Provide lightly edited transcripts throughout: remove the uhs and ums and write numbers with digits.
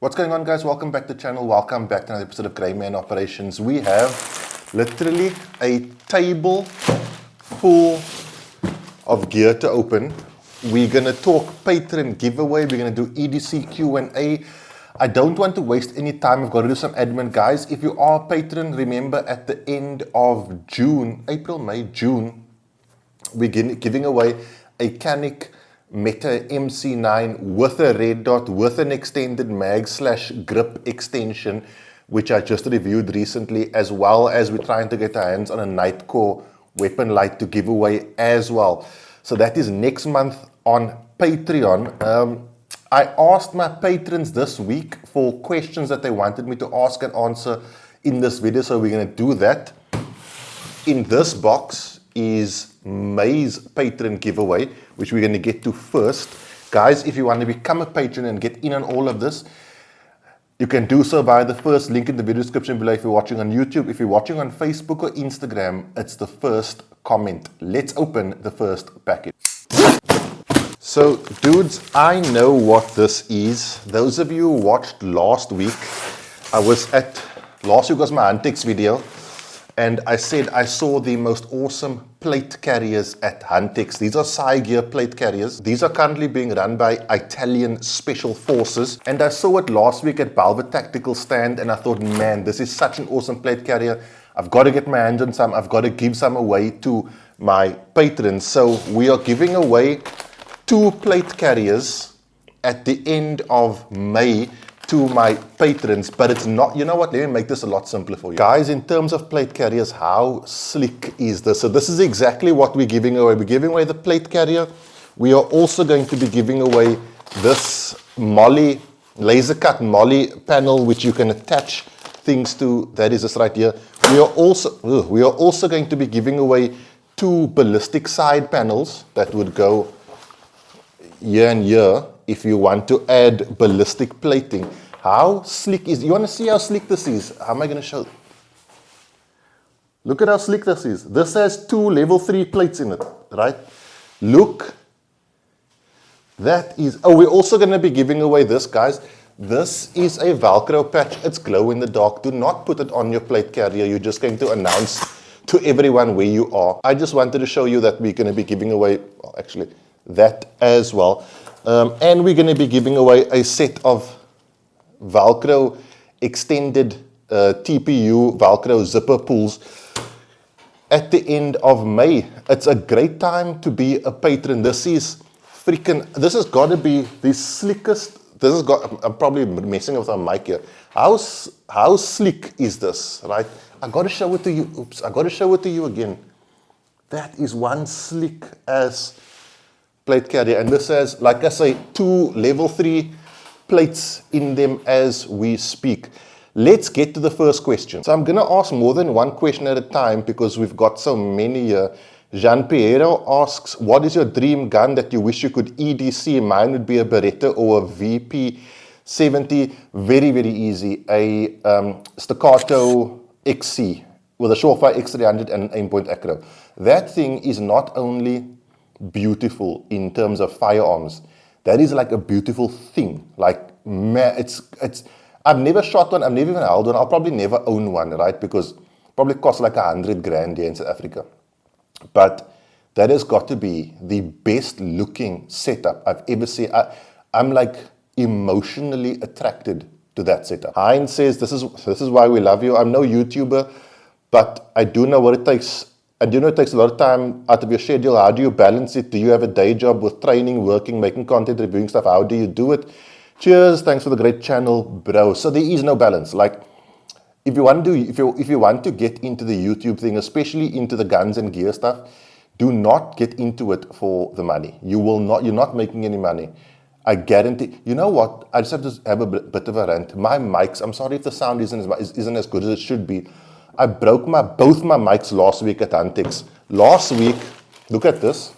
What's going on, guys? Welcome back to the channel. Welcome back to another episode of Grey Man Operations. We have literally a table full of gear to open. We're going to talk Patreon giveaway. We're going to do EDC Q&A. I don't want to waste any time. I've got to do some admin, guys. If you are a patron, remember at the end of June, April, May, June, we're giving away a Canik Meta MC9 with a red dot, with an extended mag/grip extension, which I just reviewed recently, as well as we're trying to get our hands on a Nightcore weapon light to give away as well. So that is next month on Patreon. I asked my patrons this week for questions that they wanted me to ask and answer in this video, so we're going to do that. In this box is May's patron giveaway, which we're going to get to first. Guys, if you want to become a patron and get in on all of this, you can do so via the first link in the video description below if you're watching on YouTube. If you're watching on Facebook or Instagram, it's the first comment. Let's open the first package. So, dudes, I know what this is. Those of you who watched last week, last week was my Huntex video, and I said I saw the most awesome plate carriers at Huntex. These are EDC Gear plate carriers. These are currently being run by Italian Special Forces, and I saw it last week at Balva Tactical Stand, and I thought, man, this is such an awesome plate carrier. I've got to get my hands on some. I've got to give some away to my patrons. So we are giving away 2 plate carriers at the end of May to my patrons, but it's not, you know what, let me make this a lot simpler for you. Guys, in terms of plate carriers, how slick is this? So this is exactly what we're giving away. We're giving away the plate carrier. We are also going to be giving away this Molly, laser cut Molly panel, which you can attach things to. That is this right here. We are also going to be giving away 2 ballistic side panels that would go year and year if you want to add ballistic plating. How slick is, you want to see how slick this is? How am I going to show? Look at how slick this is. This has 2 level 3 plates in it, right? Look. That is, we're also going to be giving away this, guys. This is a Velcro patch. It's glow in the dark. Do not put it on your plate carrier. You're just going to announce to everyone where you are. I just wanted to show you that we're going to be giving away, well, actually, that as well. And we're going to be giving away a set of Velcro extended TPU Velcro zipper pulls at the end of May. It's a great time to be a patron. This has got to be the slickest. I'm probably messing with our mic here. How slick is this, right? I got to show it to you. Oops, I got to show it to you again. That is one slick as plate carrier, and this has, like I say, 2 level 3 plates in them as we speak. Let's get to the first question. So I'm going to ask more than one question at a time because we've got so many here. Jean Piero asks, what is your dream gun that you wish you could EDC? Mine would be a Beretta or a VP70. Very, very easy. A Staccato XC with a Surefire X300 and an aimpoint acro. That thing is not only beautiful in terms of firearms, that is like a beautiful thing. Like, man, it's I've never shot one, I've never even held one, I'll probably never own one, right? Because it probably costs like 100 grand here in South Africa. But that has got to be the best looking setup I've ever seen. I'm like emotionally attracted to that setup. Heinz says, this is why we love you. I'm no YouTuber, but I do know what it takes. I do know it takes a lot of time out of your schedule. How do you balance it? Do you have a day job with training, working, making content, reviewing stuff? How do you do it? Cheers, thanks for the great channel, bro. So there is no balance. Like, if you want to get into the YouTube thing, especially into the guns and gear stuff, do not get into it for the money. You're not making any money. I guarantee. You know what? I just have to have a bit of a rant. My mics, I'm sorry if the sound isn't as good as it should be. I broke both my mics last week at Huntex. Last week, look at this.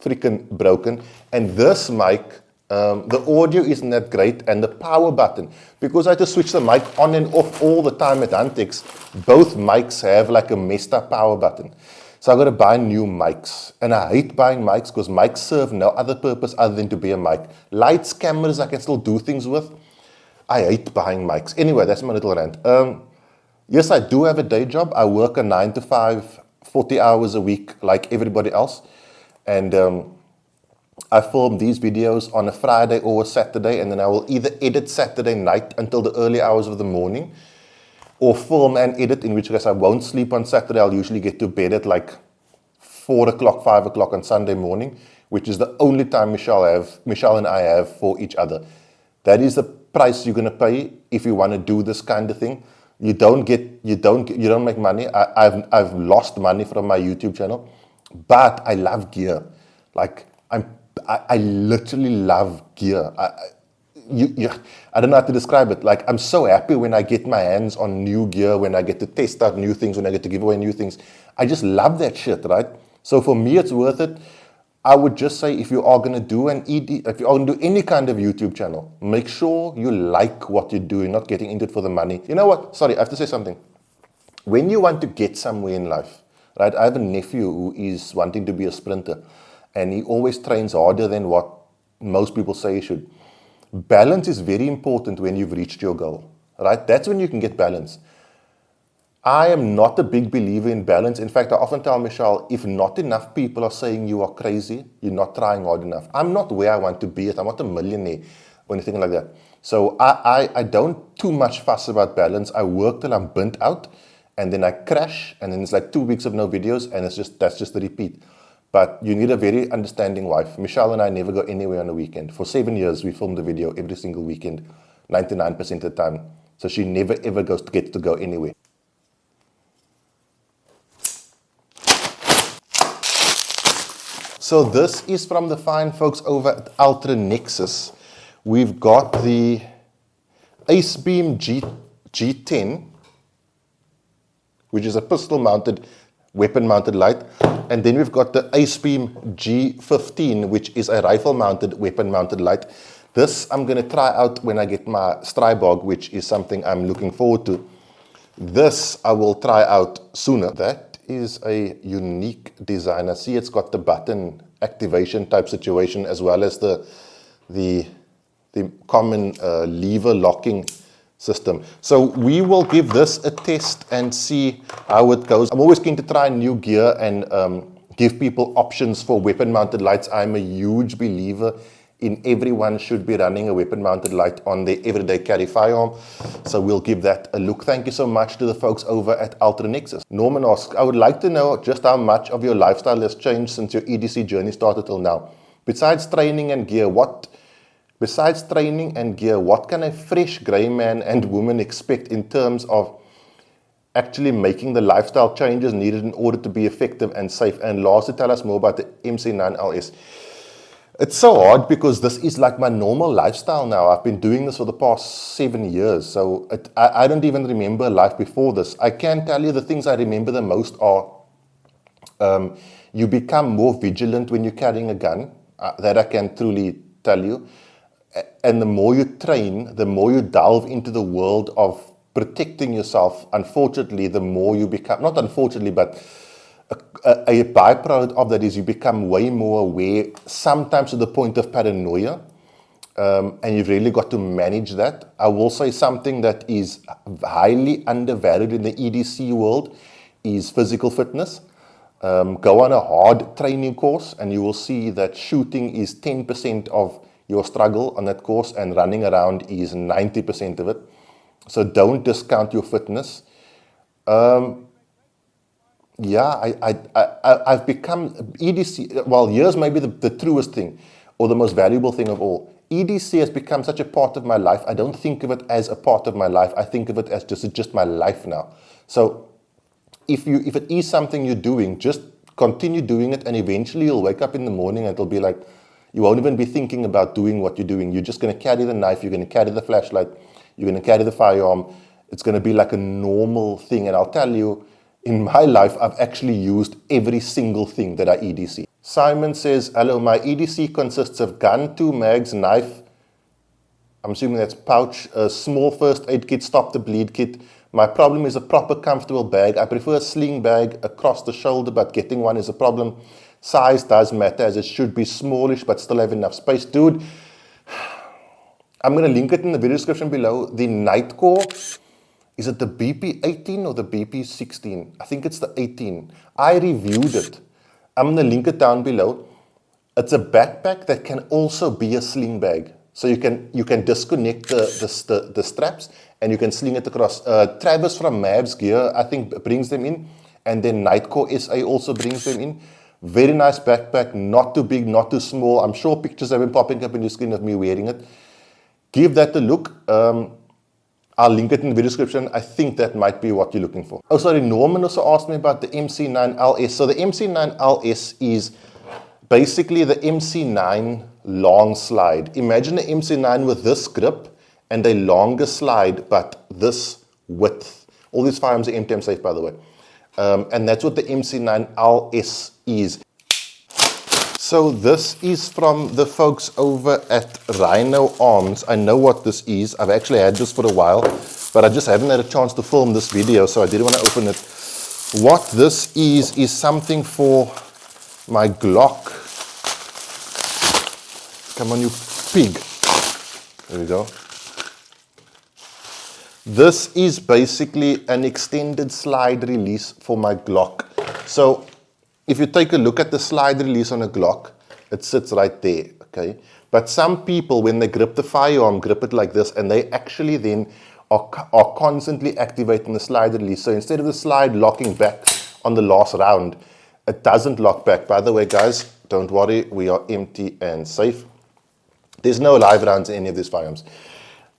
Freaking broken. And this mic, the audio isn't that great, and the power button, because I had to switch the mic on and off all the time at Huntex, both mics have like a messed up power button. So I got to buy new mics. And I hate buying mics because mics serve no other purpose other than to be a mic. Lights, cameras, I can still do things with. I hate buying mics. Anyway, that's my little rant. Yes, I do have a day job. I work a 9 to 5, 40 hours a week like everybody else. And I film these videos on a Friday or a Saturday, and then I will either edit Saturday night until the early hours of the morning, or film and edit, in which case I won't sleep on Saturday. I'll usually get to bed at like 4 o'clock, 5 o'clock on Sunday morning, which is the only time Michelle and I have for each other. That is the price you're going to pay if you want to do this kind of thing. You don't make money. I've lost money from my YouTube channel, but I love gear. Like I literally love gear. I don't know how to describe it. Like, I'm so happy when I get my hands on new gear, when I get to test out new things, when I get to give away new things. I just love that shit, right? So for me, it's worth it. I would just say, if you are going to do if you are going to do any kind of YouTube channel, make sure you like what you're doing, not getting into it for the money. You know what? Sorry, I have to say something. When you want to get somewhere in life, right? I have a nephew who is wanting to be a sprinter, and he always trains harder than what most people say he should. Balance is very important when you've reached your goal, right? That's when you can get balance. I am not a big believer in balance. In fact, I often tell Michelle, if not enough people are saying you are crazy, you're not trying hard enough. I'm not where I want to be at. I'm not a millionaire or anything like that. So I don't too much fuss about balance. I work till I'm burnt out, and then I crash, and then it's like 2 weeks of no videos, and that's just the repeat. But you need a very understanding wife. Michelle and I never go anywhere on a weekend. For 7 years, we filmed a video every single weekend, 99% of the time. So she never ever gets to go anywhere. So this is from the fine folks over at Ultra Nexus. We've got the Acebeam G10, which is a pistol-mounted, weapon-mounted light. And then we've got the Acebeam G15, which is a rifle-mounted, weapon-mounted light. This I'm going to try out when I get my Strybog, which is something I'm looking forward to. This I will try out sooner. That is a unique design. I see it's got the button activation type situation, as well as the common lever locking system. So we will give this a test and see how it goes. I'm always keen to try new gear and give people options for weapon mounted lights. I'm a huge believer in everyone should be running a weapon mounted light on their everyday carry firearm. So we'll give that a look. Thank you so much to the folks over at Ultra Nexus. Norman asks, I would like to know just how much of your lifestyle has changed since your EDC journey started till now. Besides training and gear, what can a fresh grey man and woman expect in terms of actually making the lifestyle changes needed in order to be effective and safe? And lastly, tell us more about the MC9LS. It's so hard because this is like my normal lifestyle now. I've been doing this for the past 7 years. So I don't even remember life before this. I can tell you the things I remember the most are you become more vigilant when you're carrying a gun. That I can truly tell you. And the more you train, the more you delve into the world of protecting yourself. Unfortunately, the more you become, not unfortunately, but a byproduct of that is you become way more aware, sometimes to the point of paranoia, and you've really got to manage that. I will say something that is highly undervalued in the EDC world is physical fitness. Go on a hard training course and you will see that shooting is 10% of your struggle on that course, and running around is 90% of it. So don't discount your fitness. I've become EDC, well, here's maybe the truest thing or the most valuable thing of all. EDC has become such a part of my life. I don't think of it as a part of my life. I think of it as just my life now. So if it is something you're doing, just continue doing it, and eventually you'll wake up in the morning and it'll be like, you won't even be thinking about doing what you're doing. You're just going to carry the knife, you're going to carry the flashlight, you're going to carry the firearm. It's going to be like a normal thing. And I'll tell you, in my life, I've actually used every single thing that I EDC. Simon says, hello, my EDC consists of gun, 2 mags, knife, I'm assuming that's pouch, a small first aid kit, stop the bleed kit, My problem is a proper comfortable bag. I prefer a sling bag across the shoulder, but getting one is a problem. Size does matter, as it should be smallish but still have enough space. Dude, I'm going to link it in the video description below. The Nightcore, is it the BP18 or the BP16? I think it's the 18. I reviewed it. I'm going to link it down below. It's a backpack that can also be a sling bag. So you can disconnect the straps and you can sling it across. Travis from EDC Gear, I think, brings them in. And then Nightcore SA also brings them in. Very nice backpack, not too big, not too small. I'm sure pictures have been popping up in your screen of me wearing it. Give that a look. I'll link it in the video description. I think that might be what you're looking for. Oh, sorry, Norman also asked me about the MC9LS. So the MC9LS is basically the MC9 long slide. Imagine the MC9 with this grip and a longer slide, but this width. All these firearms are MTM safe, by the way. And that's what the MC9LS is. So this is from the folks over at Rhino Arms. I know what this is. I've actually had this for a while, but I just haven't had a chance to film this video, so I didn't want to open it. What this is something for my Glock. Come on, you pig. There we go. This is basically an extended slide release for my Glock. So if you take a look at the slide release on a Glock, it sits right there, okay? But some people, when they grip the firearm, grip it like this, and they actually then are constantly activating the slide release. So instead of the slide locking back on the last round, it doesn't lock back. By the way, guys, don't worry, we are empty and safe. There's no live rounds in any of these firearms.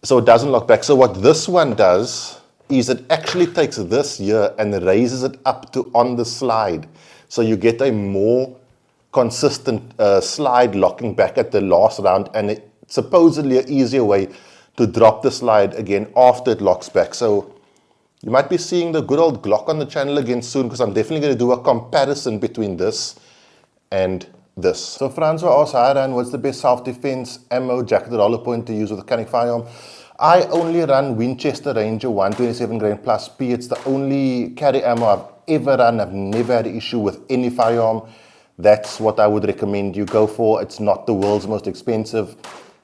So it doesn't lock back. So what this one does is it actually takes this here and raises it up to on the slide. So you get a more consistent slide locking back at the last round, and it's supposedly an easier way to drop the slide again after it locks back. So you might be seeing the good old Glock on the channel again soon, because I'm definitely going to do a comparison between this and this. So Francois asks, hi Ryan, what's the best self-defense ammo, jacket, or roller point to use with a canic firearm? I only run Winchester Ranger 127 grain plus P. It's the only carry ammo I've ever run. I've never had an issue with any firearm. That's what I would recommend you go for. It's not the world's most expensive.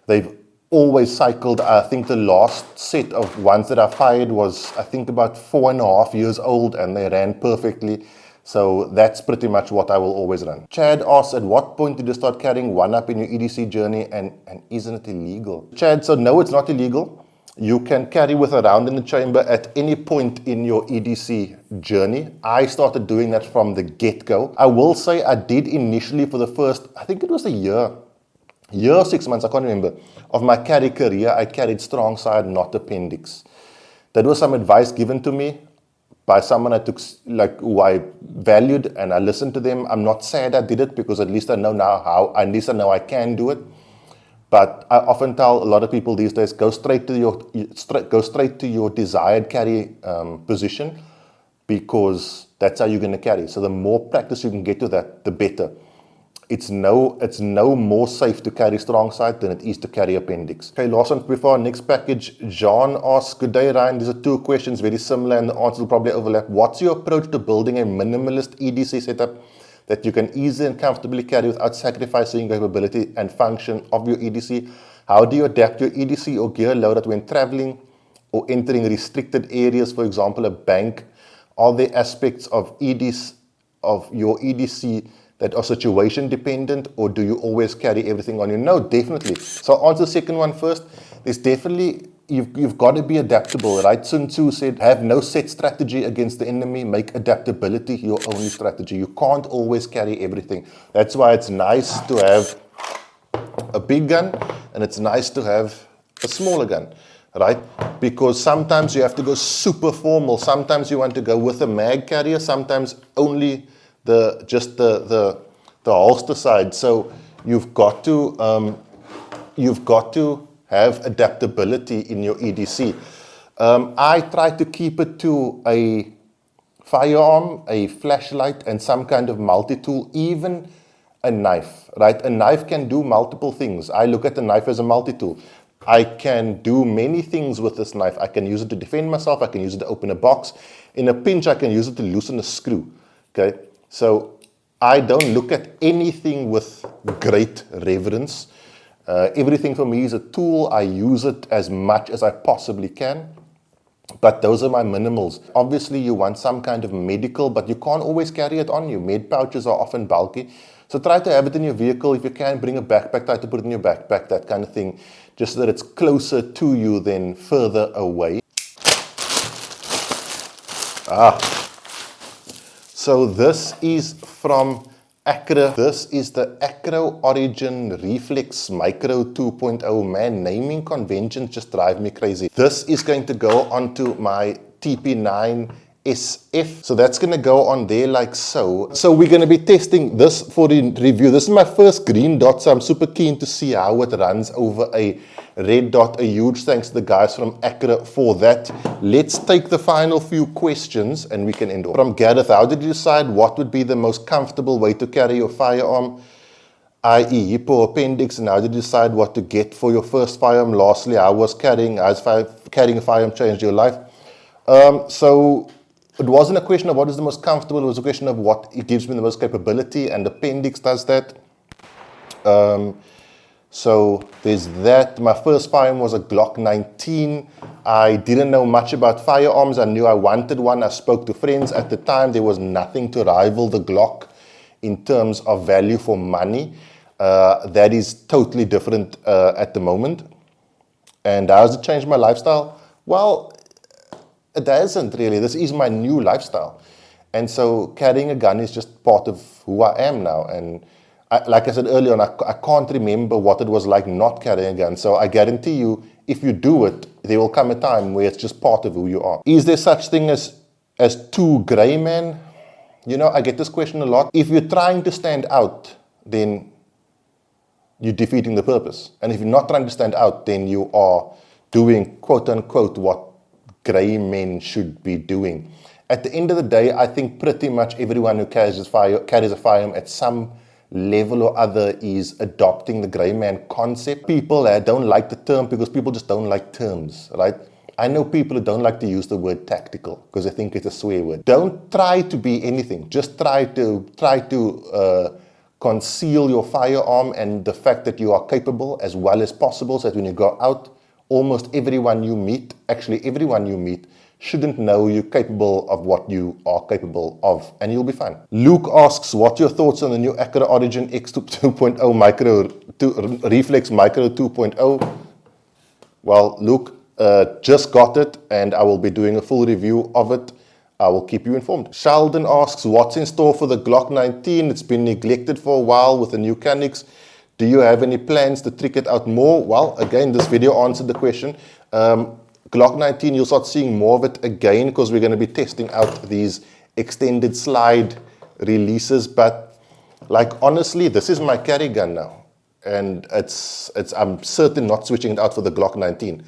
They've always cycled. I think the last set of ones that I fired was, I think, about 4.5 years old, and they ran perfectly. So that's pretty much what I will always run. Chad asks, at what point did you start carrying 1-up in your EDC journey, and isn't it illegal? Chad, so no, it's not illegal. You can carry with a round in the chamber at any point in your EDC journey. I started doing that from the get-go. I will say I did initially for the first, I think it was a year or 6 months, I can't remember, of my carry career, I carried strong side, not appendix. That was some advice given to me by someone I took, who I valued, and I listened to them. I'm not sad I did it, because at least I know now how, at least I know I can do it. But I often tell a lot of people these days, go straight to your desired carry position, because that's how you're going to carry. So the more practice you can get to that, the better. It's no more safe to carry strong side than it is to carry appendix. Okay, last one before our next package. John asks, good day Ryan, these are two questions very similar and the answers will probably overlap. What's your approach to building a minimalist EDC setup that you can easily and comfortably carry without sacrificing capability and function of your EDC? How do you adapt your EDC or gear loadout when traveling or entering restricted areas, for example a bank? Are there aspects of your EDC that are situation dependent, or do you always carry everything on you? No, definitely. So I'll answer the second one first. There's definitely, you've got to be adaptable, right? Sun Tzu said, have no set strategy against the enemy, make adaptability your only strategy. You can't always carry everything. That's why it's nice to have a big gun, and it's nice to have a smaller gun, right? Because sometimes you have to go super formal. Sometimes you want to go with a mag carrier, sometimes only the holster side. So you've got to have adaptability in your EDC. I try to keep it to a firearm, a flashlight, and some kind of multi-tool, even a knife, right? A knife can do multiple things. I look at the knife as a multi-tool. I can do many things with this knife. I can use it to defend myself. I can use it to open a box. In a pinch, I can use it to loosen a screw. Okay, so I don't look at anything with great reverence. Everything for me is a tool. I use it as much as I possibly can. But those are my minimals. Obviously, you want some kind of medical, but you can't always carry it on you. Med pouches are often bulky. So try to have it in your vehicle. If you can, bring a backpack, try to put it in your backpack, that kind of thing, just so that it's closer to you than further away. So this is from Acro. This is the Acro Origin Reflex Micro 2.0. Man, naming conventions just drive me crazy. This is going to go onto my TP9 SF. So that's going to go on there like so. So we're going to be testing this for the review. This is my first green dot, so I'm super keen to see how it runs over a red dot. A huge thanks to the guys from Acro for that. Let's take the final few questions and we can end off. From Gareth, how did you decide what would be the most comfortable way to carry your firearm, i.e. hip or appendix, and how did you decide what to get for your first firearm? Lastly, has carrying a firearm changed your life? So it wasn't a question of what is the most comfortable, it was a question of what it gives me the most capability, and appendix does that. So there's that. My first firearm was a Glock 19. I didn't know much about firearms. I knew I wanted one. I spoke to friends at the time. There was nothing to rival the Glock in terms of value for money. That is totally different at the moment. And how has it changed my lifestyle? Well, it hasn't really. This is my new lifestyle. And so carrying a gun is just part of who I am now. And like I said earlier on, I can't remember what it was like not carrying a gun. So I guarantee you, if you do it, there will come a time where it's just part of who you are. Is there such thing as too grey, man? You know, I get this question a lot. If you're trying to stand out, then you're defeating the purpose. And if you're not trying to stand out, then you are doing, quote unquote, what grey men should be doing. At the end of the day, I think pretty much everyone who carries a firearm at some level or other is adopting the grey man concept. People don't like the term because people just don't like terms, right? I know people who don't like to use the word tactical because they think it's a swear word. Don't try to be anything. Just try to conceal your firearm and the fact that you are capable as well as possible, so that when you go out, almost everyone you meet, actually everyone you meet, shouldn't know you're capable of what you are capable of, and you'll be fine. Luke asks, what's your thoughts on the new Acro Origin X 2.0 Reflex Micro 2.0? Well, Luke, just got it, and I will be doing a full review of it. I will keep you informed. Sheldon asks, what's in store for the Glock 19? It's been neglected for a while with the new mechanics. Do you have any plans to trick it out more? Well, again, this video answered the question. Glock 19, you'll start seeing more of it again because we're going to be testing out these extended slide releases. But like honestly, this is my carry gun now, and I'm certainly not switching it out for the Glock 19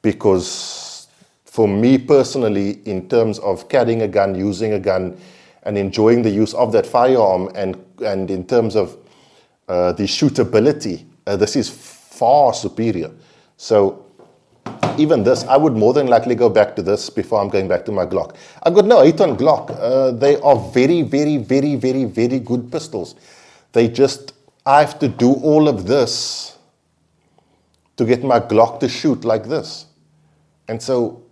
because for me personally, in terms of carrying a gun, using a gun, and enjoying the use of that firearm, and in terms of the shootability, this is far superior. So even this, I would more than likely go back to this before I'm going back to my Glock. I've got no hate on Glock. They are very, very, very, very, very good pistols. I have to do all of this to get my Glock to shoot like this. And so,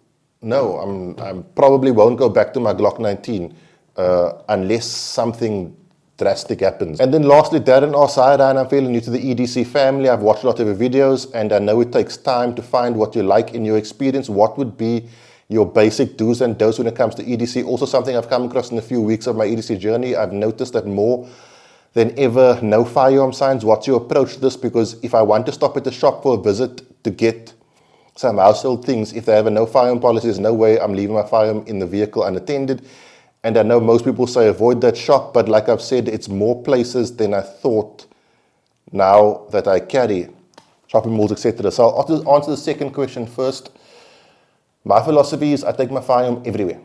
no, I probably won't go back to my Glock 19 unless something drastic happens. And then lastly, Darren asks, hi Ryan, I'm fairly new to the EDC family. I've watched a lot of your videos and I know it takes time to find what you like in your experience. What would be your basic do's and don'ts when it comes to EDC? Also something I've come across in a few weeks of my EDC journey. I've noticed that more than ever, no firearm signs. What's your approach to this? Because if I want to stop at the shop for a visit to get some household things, if they have a no firearm policy, there's no way I'm leaving my firearm in the vehicle unattended. And I know most people say avoid that shop, but like I've said, it's more places than I thought now that I carry, shopping malls, etc. So I'll answer the second question first. My philosophy is I take my firearm everywhere.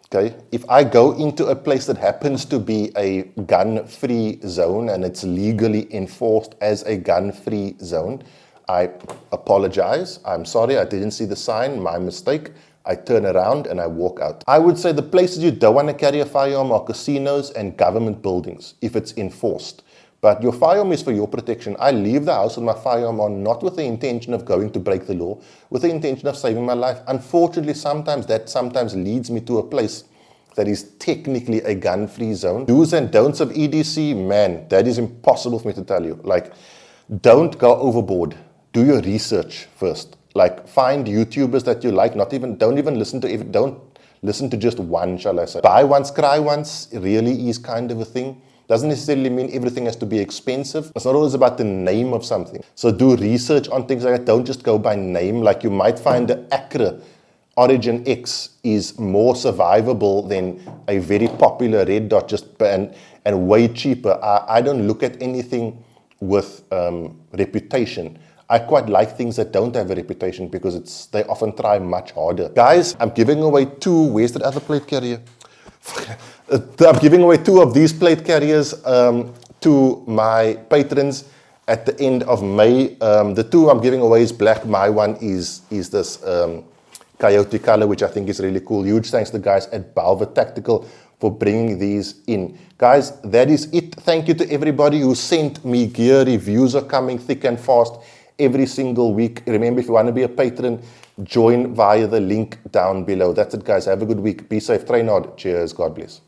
Okay? If I go into a place that happens to be a gun-free zone and it's legally enforced as a gun-free zone, I apologize. I'm sorry, I didn't see the sign, my mistake. I turn around and I walk out. I would say the places you don't want to carry a firearm are casinos and government buildings, if it's enforced. But your firearm is for your protection. I leave the house with my firearm on, not with the intention of going to break the law, with the intention of saving my life. Unfortunately, sometimes leads me to a place that is technically a gun-free zone. Do's and don'ts of EDC, man, that is impossible for me to tell you. Like, don't go overboard. Do your research first. Like, find YouTubers that you like. Don't listen to just one, shall I say. Buy once, cry once really is kind of a thing. Doesn't necessarily mean everything has to be expensive. It's not always about the name of something. So do research on things like that. Don't just go by name. Like, you might find the Accra Origin X is more survivable than a very popular red dot, and way cheaper. I don't look at anything with reputation. I quite like things that don't have a reputation because they often try much harder. Guys, I'm giving away two. Where's that other plate carrier? I'm giving away two of these plate carriers to my patrons at the end of May. The two I'm giving away is black. My one is this coyote color, which I think is really cool. Huge thanks to the guys at Balva Tactical for bringing these in. Guys, that is it. Thank you to everybody who sent me gear. Reviews are coming thick and fast every single week. Remember, if you want to be a patron, join via the link down below. That's it, guys. Have a good week. Be safe. Train hard. Cheers. God bless.